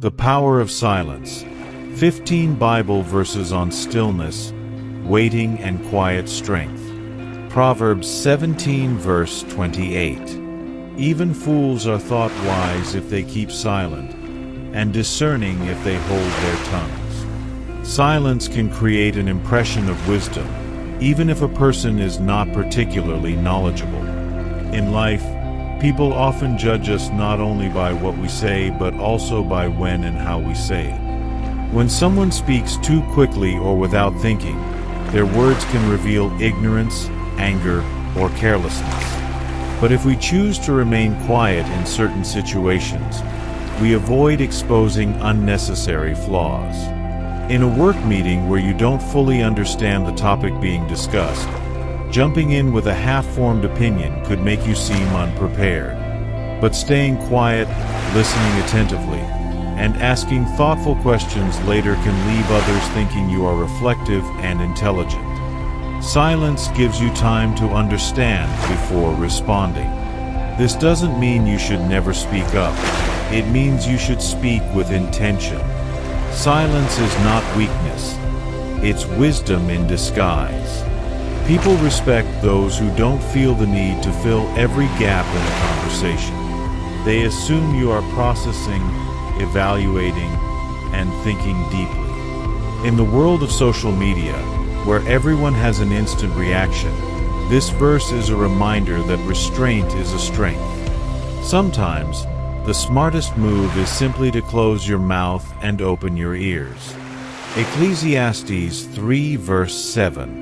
The Power of Silence. 15 Bible verses on stillness, waiting and quiet strength. Proverbs 17 verse 28. Even fools are thought wise if they keep silent, and discerning if they hold their tongues. Silence can create an impression of wisdom, even if a person is not particularly knowledgeable. In life, people often judge us not only by what we say, but also by when and how we say it. When someone speaks too quickly or without thinking, their words can reveal ignorance, anger, or carelessness. But if we choose to remain quiet in certain situations, we avoid exposing unnecessary flaws. In a work meeting where you don't fully understand the topic being discussed, jumping in with a half-formed opinion could make you seem unprepared. But staying quiet, listening attentively, and asking thoughtful questions later can leave others thinking you are reflective and intelligent. Silence gives you time to understand before responding. This doesn't mean you should never speak up. It means you should speak with intention. Silence is not weakness. It's wisdom in disguise. People respect those who don't feel the need to fill every gap in a conversation. They assume you are processing, evaluating, and thinking deeply. In the world of social media, where everyone has an instant reaction, this verse is a reminder that restraint is a strength. Sometimes, the smartest move is simply to close your mouth and open your ears. Ecclesiastes 3 verse 7.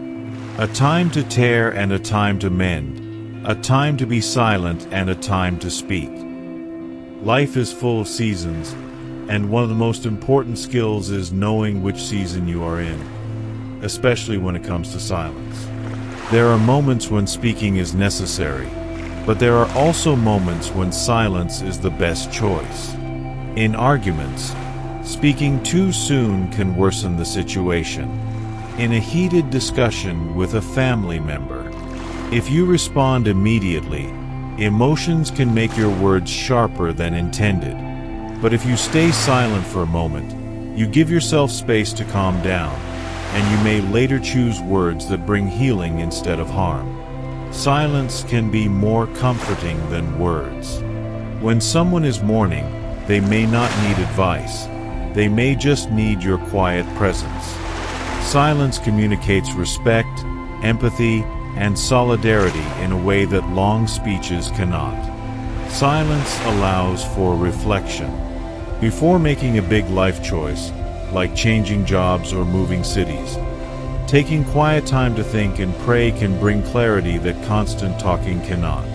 A time to tear and a time to mend, a time to be silent and a time to speak. Life is full of seasons, and one of the most important skills is knowing which season you are in, especially when it comes to silence. There are moments when speaking is necessary, but there are also moments when silence is the best choice. In arguments, speaking too soon can worsen the situation. In a heated discussion with a family member, if you respond immediately, emotions can make your words sharper than intended. But if you stay silent for a moment, you give yourself space to calm down, and you may later choose words that bring healing instead of harm. Silence can be more comforting than words. When someone is mourning, they may not need advice. They may just need your quiet presence. Silence communicates respect, empathy, and solidarity in a way that long speeches cannot. Silence allows for reflection. Before making a big life choice, like changing jobs or moving cities, taking quiet time to think and pray can bring clarity that constant talking cannot.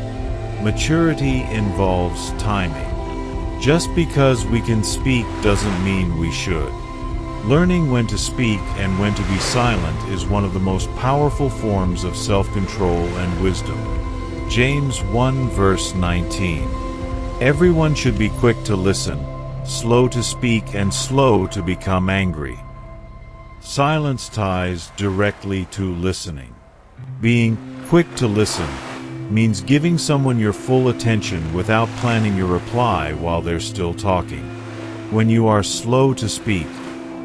Maturity involves timing. Just because we can speak doesn't mean we should. Learning when to speak and when to be silent is one of the most powerful forms of self-control and wisdom. James 1 verse 19. Everyone should be quick to listen, slow to speak, and slow to become angry. Silence ties directly to listening. Being quick to listen means giving someone your full attention without planning your reply while they're still talking. When you are slow to speak,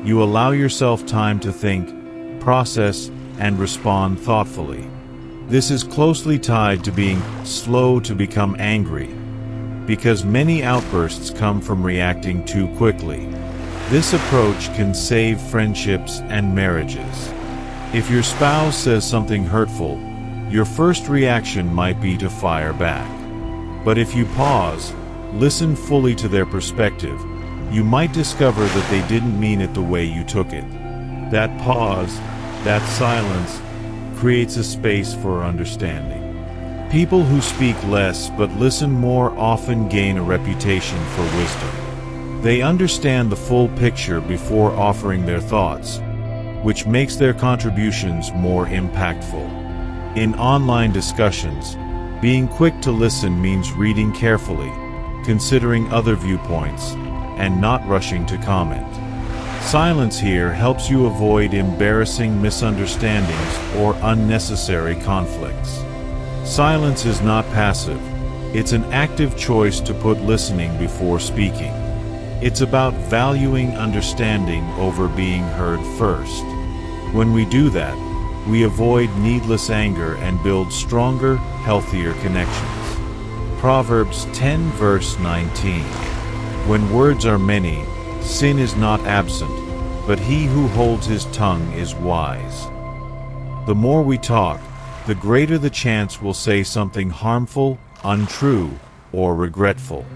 you allow yourself time to think, process, and respond thoughtfully. This is closely tied to being slow to become angry, because many outbursts come from reacting too quickly. This approach can save friendships and marriages. If your spouse says something hurtful, your first reaction might be to fire back. But if you pause, listen fully to their perspective, you might discover that they didn't mean it the way you took it. That pause, that silence, creates a space for understanding. People who speak less but listen more often gain a reputation for wisdom. They understand the full picture before offering their thoughts, which makes their contributions more impactful. In online discussions, being quick to listen means reading carefully, considering other viewpoints, and not rushing to comment. Silence here helps you avoid embarrassing misunderstandings or unnecessary conflicts. Silence is not passive. It's an active choice to put listening before speaking. It's about valuing understanding over being heard first. When we do that, we avoid needless anger and build stronger, healthier connections. Proverbs 10 verse 19. When words are many, sin is not absent, but he who holds his tongue is wise. The more we talk, the greater the chance we'll say something harmful, untrue, or regretful.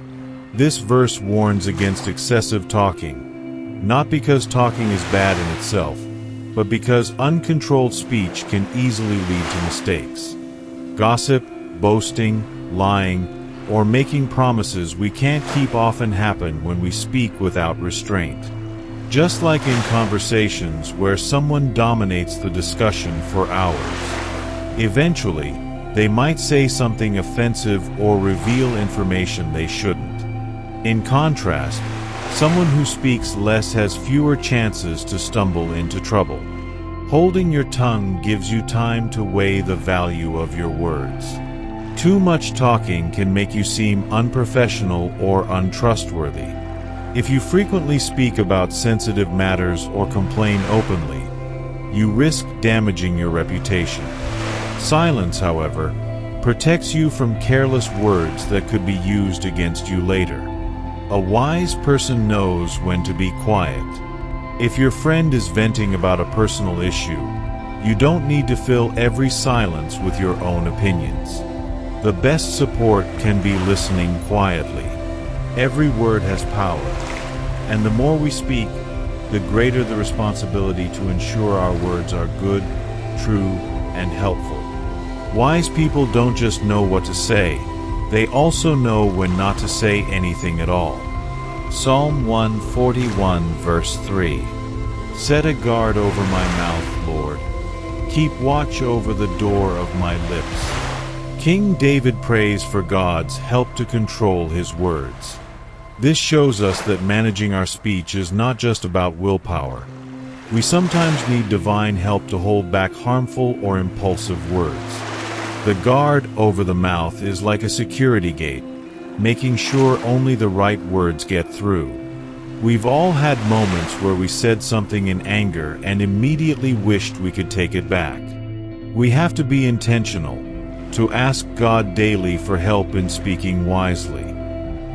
This verse warns against excessive talking, not because talking is bad in itself, but because uncontrolled speech can easily lead to mistakes. Gossip, boasting, lying, or making promises we can't keep often happen when we speak without restraint. Just like in conversations where someone dominates the discussion for hours. Eventually, they might say something offensive or reveal information they shouldn't. In contrast, someone who speaks less has fewer chances to stumble into trouble. Holding your tongue gives you time to weigh the value of your words. Too much talking can make you seem unprofessional or untrustworthy. If you frequently speak about sensitive matters or complain openly, you risk damaging your reputation. Silence, however, protects you from careless words that could be used against you later. A wise person knows when to be quiet. If your friend is venting about a personal issue, you don't need to fill every silence with your own opinions. The best support can be listening quietly. Every word has power, and the more we speak, the greater the responsibility to ensure our words are good, true, and helpful. Wise people don't just know what to say, they also know when not to say anything at all. Psalm 141 verse 3. Set a guard over my mouth, Lord. Keep watch over the door of my lips. King David prays for God's help to control his words. This shows us that managing our speech is not just about willpower. We sometimes need divine help to hold back harmful or impulsive words. The guard over the mouth is like a security gate, making sure only the right words get through. We've all had moments where we said something in anger and immediately wished we could take it back. We have to be intentional, to ask God daily for help in speaking wisely.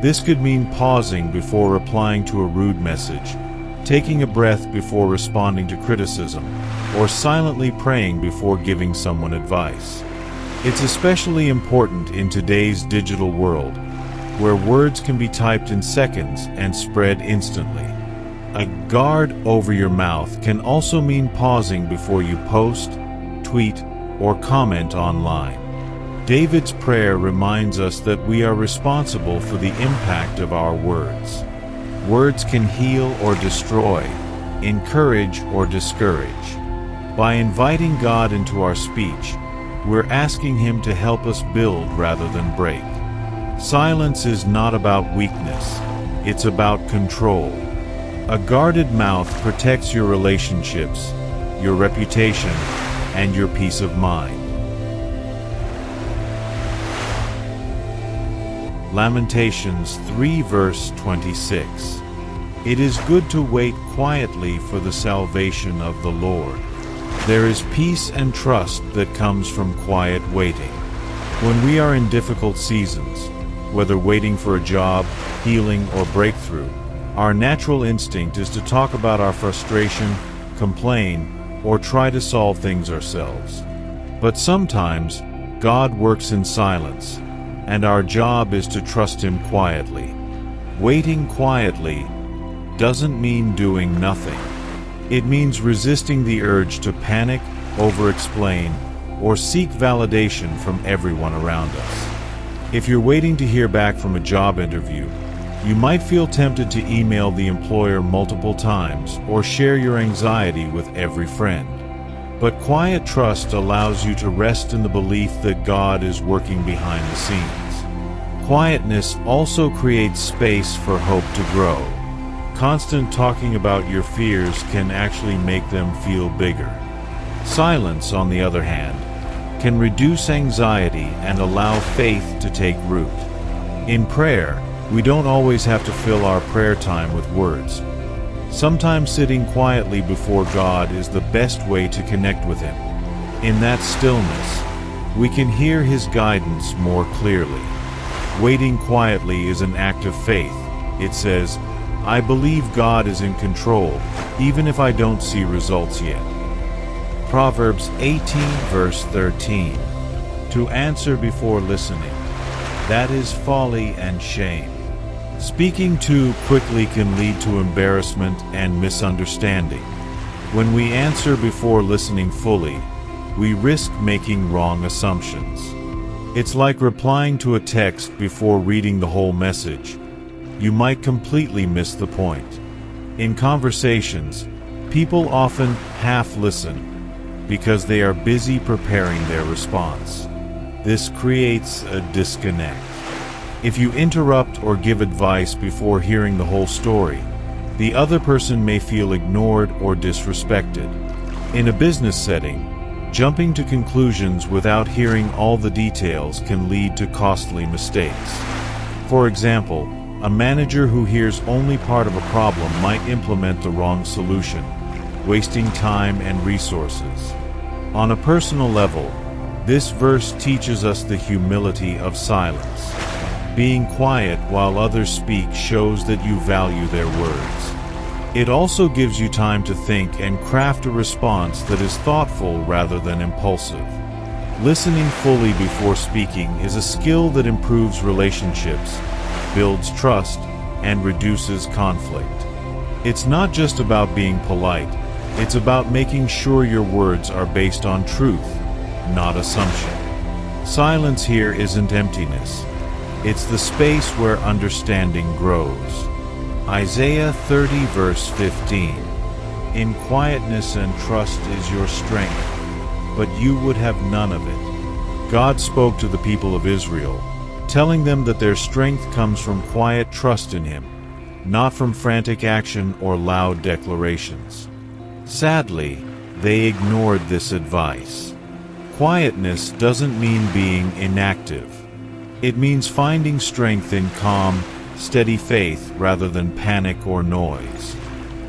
This could mean pausing before replying to a rude message, taking a breath before responding to criticism, or silently praying before giving someone advice. It's especially important in today's digital world, where words can be typed in seconds and spread instantly. A guard over your mouth can also mean pausing before you post, tweet, or comment online. David's prayer reminds us that we are responsible for the impact of our words. Words can heal or destroy, encourage or discourage. By inviting God into our speech, we're asking Him to help us build rather than break. Silence is not about weakness, it's about control. A guarded mouth protects your relationships, your reputation, and your peace of mind. Lamentations 3 verse 26. It is good to wait quietly for the salvation of the Lord. There is peace and trust that comes from quiet waiting. When we are in difficult seasons, whether waiting for a job, healing, or breakthrough, our natural instinct is to talk about our frustration, complain, or try to solve things ourselves. But sometimes, God works in silence, and our job is to trust Him quietly. Waiting quietly doesn't mean doing nothing. It means resisting the urge to panic, over-explain, or seek validation from everyone around us. If you're waiting to hear back from a job interview, you might feel tempted to email the employer multiple times or share your anxiety with every friend. But quiet trust allows you to rest in the belief that God is working behind the scenes. Quietness also creates space for hope to grow. Constant talking about your fears can actually make them feel bigger. Silence, on the other hand, can reduce anxiety and allow faith to take root. In prayer, We don't always have to fill our prayer time with words. Sometimes sitting quietly before God is the best way to connect with Him. In that stillness, we can hear His guidance more clearly. Waiting quietly is an act of faith. It says, I believe God is in control, even if I don't see results yet. Proverbs 18 verse 13. To answer before listening, that is folly and shame. Speaking too quickly can lead to embarrassment and misunderstanding. When we answer before listening fully, we risk making wrong assumptions. It's like replying to a text before reading the whole message. You might completely miss the point. In conversations, people often half listen because they are busy preparing their response. This creates a disconnect. If you interrupt or give advice before hearing the whole story, the other person may feel ignored or disrespected. In a business setting, jumping to conclusions without hearing all the details can lead to costly mistakes. For example, a manager who hears only part of a problem might implement the wrong solution, wasting time and resources. On a personal level, this verse teaches us the humility of silence. Being quiet while others speak shows that you value their words. It also gives you time to think and craft a response that is thoughtful rather than impulsive. Listening fully before speaking is a skill that improves relationships, builds trust, and reduces conflict. It's not just about being polite, it's about making sure your words are based on truth, not assumption. Silence here isn't emptiness. It's the space where understanding grows. Isaiah 30 verse 15. In quietness and trust is your strength, but you would have none of it. God spoke to the people of Israel, telling them that their strength comes from quiet trust in Him, not from frantic action or loud declarations. Sadly, they ignored this advice. Quietness doesn't mean being inactive. It means finding strength in calm, steady faith rather than panic or noise.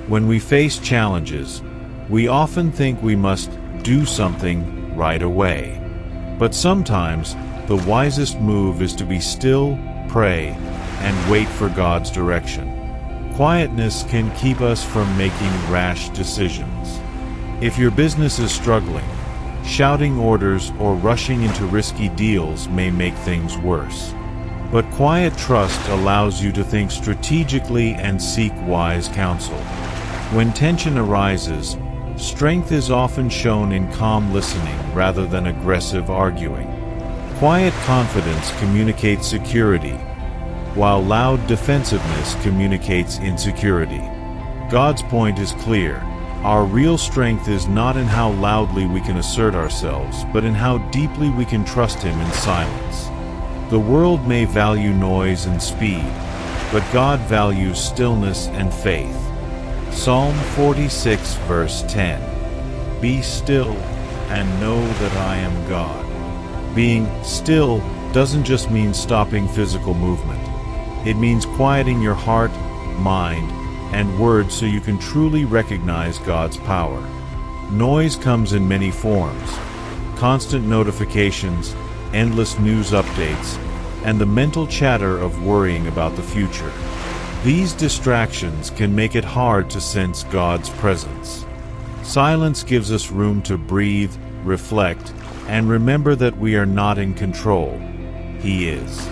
When we face challenges, we often think we must do something right away. But sometimes, the wisest move is to be still, pray, and wait for God's direction. Quietness can keep us from making rash decisions. If your business is struggling, shouting orders or rushing into risky deals may make things worse. But quiet trust allows you to think strategically and seek wise counsel. When tension arises, strength is often shown in calm listening rather than aggressive arguing. Quiet confidence communicates security, while loud defensiveness communicates insecurity. God's point is clear. Our real strength is not in how loudly we can assert ourselves, but in how deeply we can trust Him in silence. The world may value noise and speed, but God values stillness and faith. Psalm 46 verse 10. Be still and know that I am God. Being still doesn't just mean stopping physical movement. It means quieting your heart, mind, and words so you can truly recognize God's power. Noise comes in many forms: constant notifications, endless news updates, and the mental chatter of worrying about the future. These distractions can make it hard to sense God's presence. Silence gives us room to breathe, reflect, and remember that we are not in control. He is.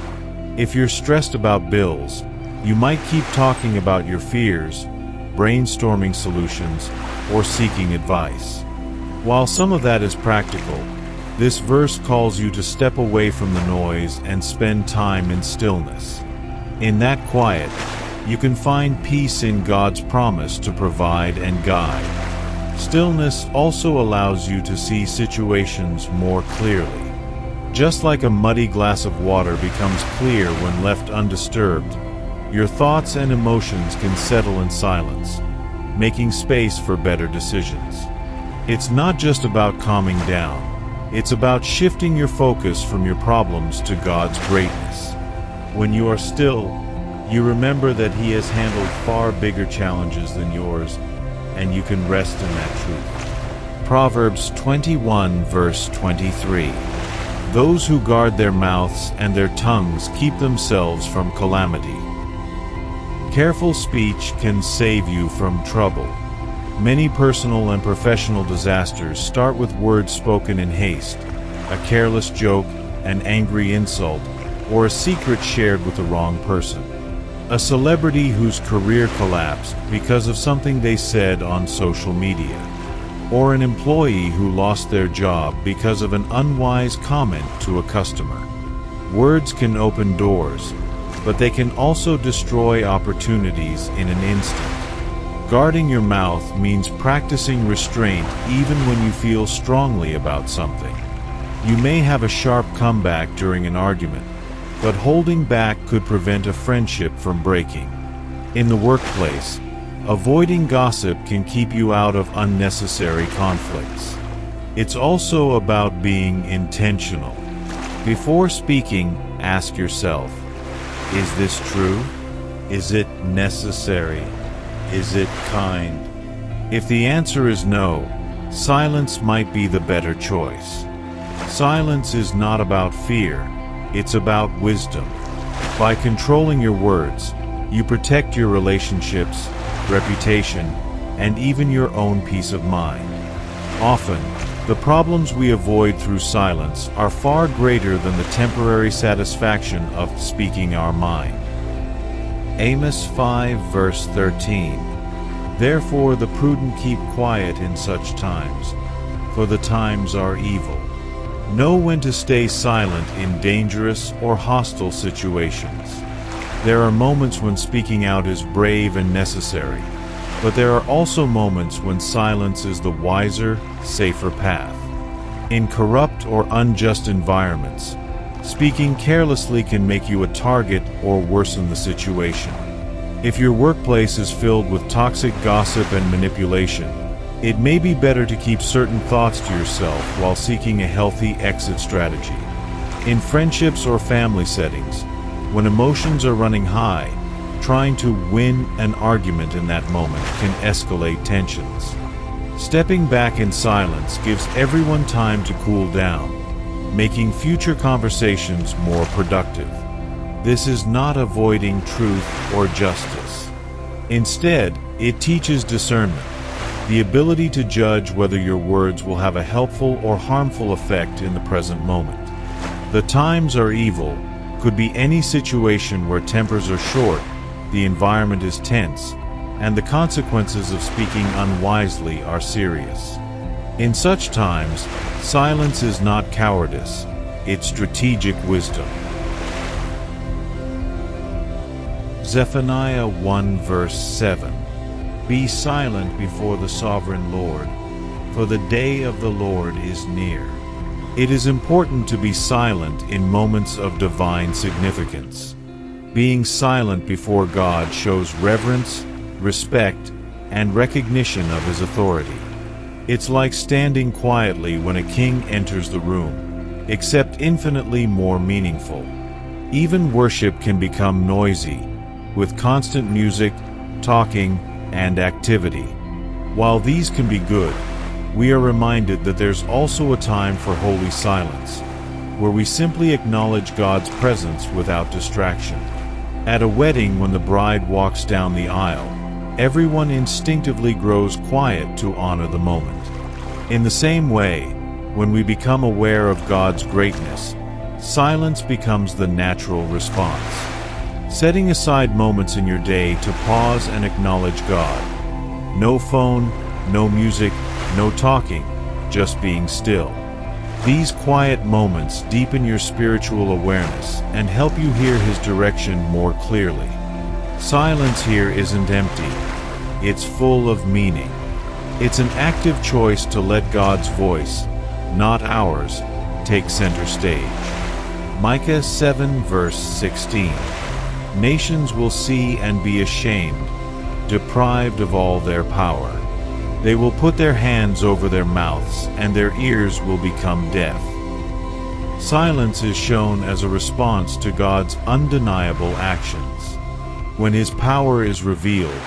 If you're stressed about bills, you might keep talking about your fears, brainstorming solutions, or seeking advice. While some of that is practical, this verse calls you to step away from the noise and spend time in stillness. In that quiet, you can find peace in God's promise to provide and guide. Stillness also allows you to see situations more clearly. Just like a muddy glass of water becomes clear when left undisturbed, your thoughts and emotions can settle in silence, making space for better decisions. It's not just about calming down. It's about shifting your focus from your problems to God's greatness. When you are still, You remember that He has handled far bigger challenges than yours, and you can rest in that truth. Proverbs 21 verse 23. Those who guard their mouths and their tongues keep themselves from calamity. Careful speech can save you from trouble. Many personal and professional disasters start with words spoken in haste, a careless joke, an angry insult, or a secret shared with the wrong person. A celebrity whose career collapsed because of something they said on social media. Or an employee who lost their job because of an unwise comment to a customer. Words can open doors, but they can also destroy opportunities in an instant. Guarding your mouth means practicing restraint even when you feel strongly about something. You may have a sharp comeback during an argument, but holding back could prevent a friendship from breaking. In the workplace, avoiding gossip can keep you out of unnecessary conflicts. It's also about being intentional. Before speaking, ask yourself, is this true? Is it necessary? Is it kind? If the answer is no, silence might be the better choice. Silence is not about fear. It's about wisdom. By controlling your words, you protect your relationships, reputation, and even your own peace of mind. Often, the problems we avoid through silence are far greater than the temporary satisfaction of speaking our mind. Amos 5 verse 13. Therefore the prudent keep quiet in such times, for the times are evil. Know when to stay silent in dangerous or hostile situations. There are moments when speaking out is brave and necessary, but there are also moments when silence is the wiser, safer path. In corrupt or unjust environments, speaking carelessly can make you a target or worsen the situation. If your workplace is filled with toxic gossip and manipulation, it may be better to keep certain thoughts to yourself while seeking a healthy exit strategy. In friendships or family settings, when emotions are running high, trying to win an argument in that moment can escalate tensions. Stepping back in silence gives everyone time to cool down, making future conversations more productive. This is not avoiding truth or justice. Instead, it teaches discernment, the ability to judge whether your words will have a helpful or harmful effect in the present moment. The times are evil could be any situation where tempers are short, the environment is tense, and the consequences of speaking unwisely are serious. In such times, silence is not cowardice, it's strategic wisdom. Zephaniah 1 verse 7. Be silent before the sovereign Lord, for the day of the Lord is near. It is important to be silent in moments of divine significance. Being silent before God shows reverence, respect, and recognition of His authority. It's like standing quietly when a king enters the room, except infinitely more meaningful. Even worship can become noisy, with constant music, talking, and activity. While these can be good, we are reminded that there's also a time for holy silence, where we simply acknowledge God's presence without distraction. At a wedding, when the bride walks down the aisle, everyone instinctively grows quiet to honor the moment. In the same way, when we become aware of God's greatness, silence becomes the natural response. Setting aside moments in your day to pause and acknowledge God. No phone, no music, no talking, just being still. These quiet moments deepen your spiritual awareness and help you hear His direction more clearly. Silence here isn't empty. It's full of meaning. It's an active choice to let God's voice, not ours, take center stage. Micah 7 verse 16. Nations will see and be ashamed, deprived of all their power. They will put their hands over their mouths, and their ears will become deaf. Silence is shown as a response to God's undeniable actions. When his power is revealed,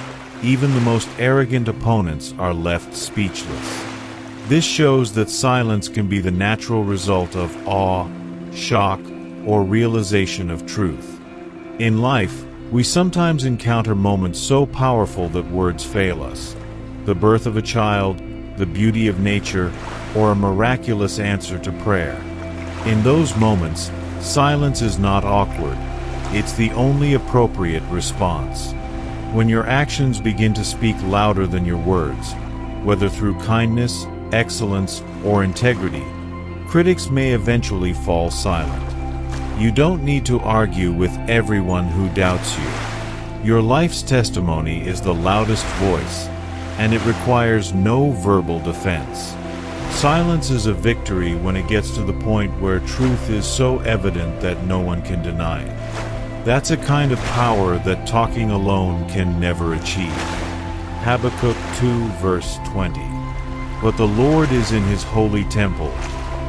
even the most arrogant opponents are left speechless. This shows that silence can be the natural result of awe, shock, or realization of truth. In life, we sometimes encounter moments so powerful that words fail us. The birth of a child, the beauty of nature, or a miraculous answer to prayer. In those moments, silence is not awkward. It's the only appropriate response. When your actions begin to speak louder than your words, whether through kindness, excellence, or integrity, critics may eventually fall silent. You don't need to argue with everyone who doubts you. Your life's testimony is the loudest voice, and it requires no verbal defense. Silence is a victory when it gets to the point where truth is so evident that no one can deny it. That's a kind of power that talking alone can never achieve. Habakkuk 2 verse 20. But the Lord is in his holy temple.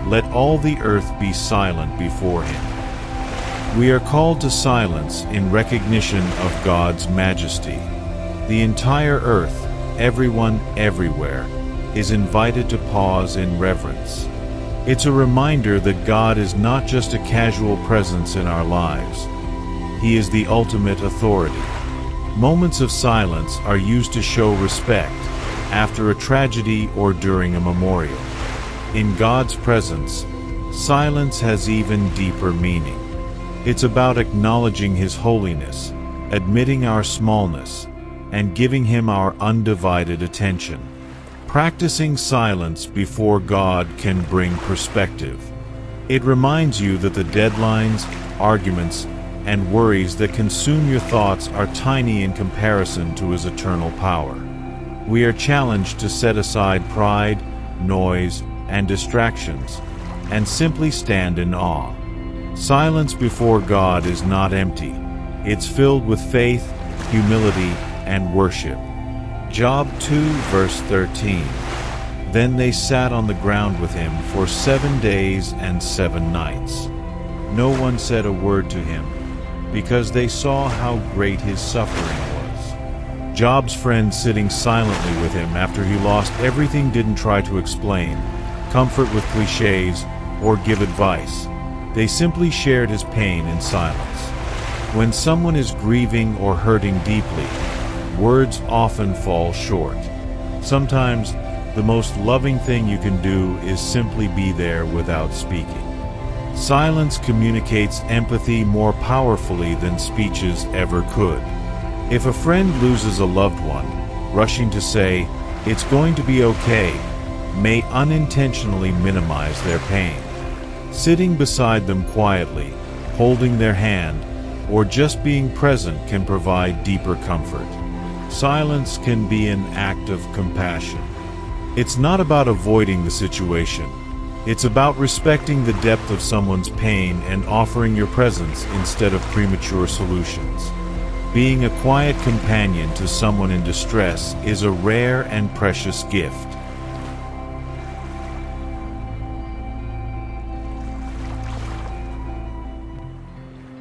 Let all the earth be silent before him. We are called to silence in recognition of God's majesty. The entire earth, everyone, everywhere, is invited to pause in reverence. It's a reminder that God is not just a casual presence in our lives. He is the ultimate authority. Moments of silence are used to show respect after a tragedy or during a memorial. In God's presence, silence has even deeper meaning. It's about acknowledging His holiness, admitting our smallness, and giving Him our undivided attention. Practicing silence before God can bring perspective. It reminds you that the deadlines, arguments, and worries that consume your thoughts are tiny in comparison to His eternal power. We are challenged to set aside pride, noise, and distractions, and simply stand in awe. Silence before God is not empty. It's filled with faith, humility, and worship. Job 2 verse 13. Then they sat on the ground with him for 7 days and 7 nights. No one said a word to him, because they saw how great his suffering was. Job's friends sitting silently with him after he lost everything didn't try to explain, comfort with cliches, or give advice. They simply shared his pain in silence. When someone is grieving or hurting deeply, words often fall short. Sometimes, the most loving thing you can do is simply be there without speaking. Silence communicates empathy more powerfully than speeches ever could. If a friend loses a loved one, rushing to say, "It's going to be okay," may unintentionally minimize their pain. Sitting beside them quietly, holding their hand, or just being present can provide deeper comfort. Silence can be an act of compassion. It's not about avoiding the situation. It's about respecting the depth of someone's pain and offering your presence instead of premature solutions. Being a quiet companion to someone in distress is a rare and precious gift.